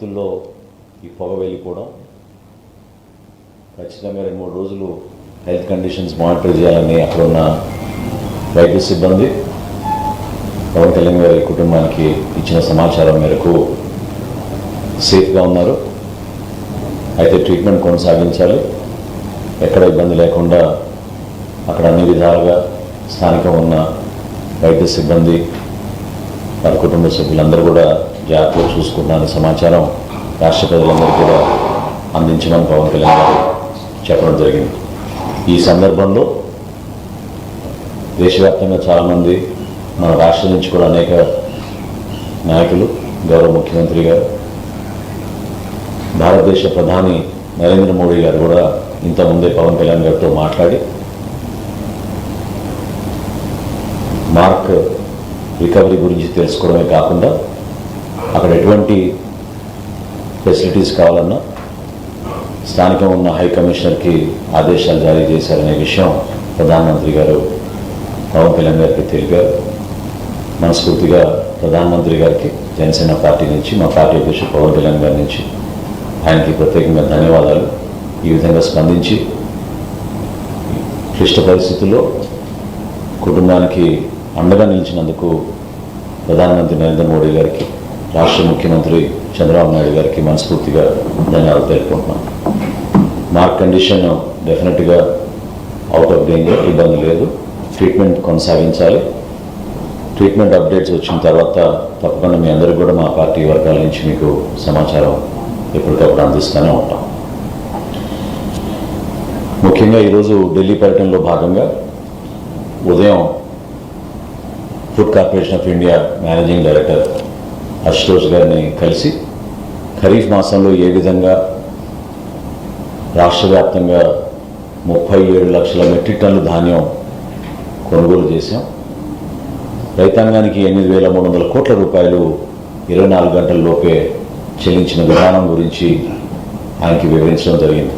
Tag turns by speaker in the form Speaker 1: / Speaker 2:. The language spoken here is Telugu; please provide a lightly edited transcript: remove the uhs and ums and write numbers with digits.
Speaker 1: లో ఈ పొగ వెళ్ళిపోవడం ఖచ్చితంగా 2-3 రోజులు హెల్త్ కండిషన్స్ మానిటర్ చేయాలని అక్కడ ఉన్న వైద్య సిబ్బంది పవన్ కళ్యాణ్ గారి కుటుంబానికి ఇచ్చిన సమాచారం మేరకు సేఫ్గా ఉన్నారు. అయితే ట్రీట్మెంట్ కొనసాగించాలి, ఎక్కడ ఇబ్బంది లేకుండా అక్కడ అన్ని విధాలుగా స్థానికంగా ఉన్న వైద్య సిబ్బంది వారి కుటుంబ సభ్యులందరూ కూడా జాగ్రత్తగా చూసుకుంటున్నారని సమాచారం రాష్ట్ర ప్రజలందరికీ కూడా అందించమని పవన్ కళ్యాణ్ గారు చెప్పడం జరిగింది. ఈ సందర్భంలో దేశవ్యాప్తంగా చాలామంది మన రాష్ట్రం నుంచి కూడా అనేక నాయకులు, గౌరవ ముఖ్యమంత్రి గారు, భారతదేశ ప్రధాని నరేంద్ర మోడీ గారు కూడా ఇంతకుముందే పవన్ కళ్యాణ్ గారితో మాట్లాడి మార్క్ రికవరీ గురించి తెలుసుకోవడమే కాకుండా అక్కడ ఎటువంటి ఫెసిలిటీస్ కావాలన్నా స్థానికంగా ఉన్న హై కమిషనర్కి ఆదేశాలు జారీ చేశారనే విషయం ప్రధానమంత్రి గారు పవన్ కళ్యాణ్ గారికి తెలిపారు. మనస్ఫూర్తిగా ప్రధానమంత్రి గారికి జనసేన పార్టీ నుంచి, మా పార్టీ అధ్యక్షుడు పవన్ కళ్యాణ్ గారి నుంచి ఆయనకి ప్రత్యేకంగా ధన్యవాదాలు. ఈ విధంగా స్పందించి క్లిష్ట పరిస్థితుల్లో కుటుంబానికి అండగా నిలిచినందుకు ప్రధానమంత్రి నరేంద్ర మోడీ గారికి, రాష్ట్ర ముఖ్యమంత్రి చంద్రబాబు నాయుడు గారికి మనస్ఫూర్తిగా ధన్యవాదాలు తెలుపుకుంటున్నాను. మార్క్ కండిషన్ డెఫినెట్గా అవుట్ ఆఫ్ డేంజర్, ఇబ్బంది లేదు. ట్రీట్మెంట్ కొనసాగించాలి. ట్రీట్మెంట్ అప్డేట్స్ వచ్చిన తర్వాత తప్పకుండా మీ అందరికీ కూడా మా పార్టీ వర్గాల నుంచి మీకు సమాచారం ఎప్పటికప్పుడు అందిస్తూనే ఉంటాం. ముఖ్యంగా ఈరోజు ఢిల్లీ పర్యటనలో భాగంగా ఉదయం food corporation of India managing director Ashutosh గారిని కలిసి ఖరీఫ్ మాసంలో ఏ విధంగా రాష్ట్ర వ్యాప్తంగా 37 లక్షల మెట్రిక్ టన్నుల ధాన్యం కొనుగోలు చేశాం, రైతాంగానికి 8,300 కోట్ల రూపాయలు 24 గంటల్లోపే చెల్లించిన విధానం గురించి ఆయనకి వివరించడం జరిగింది.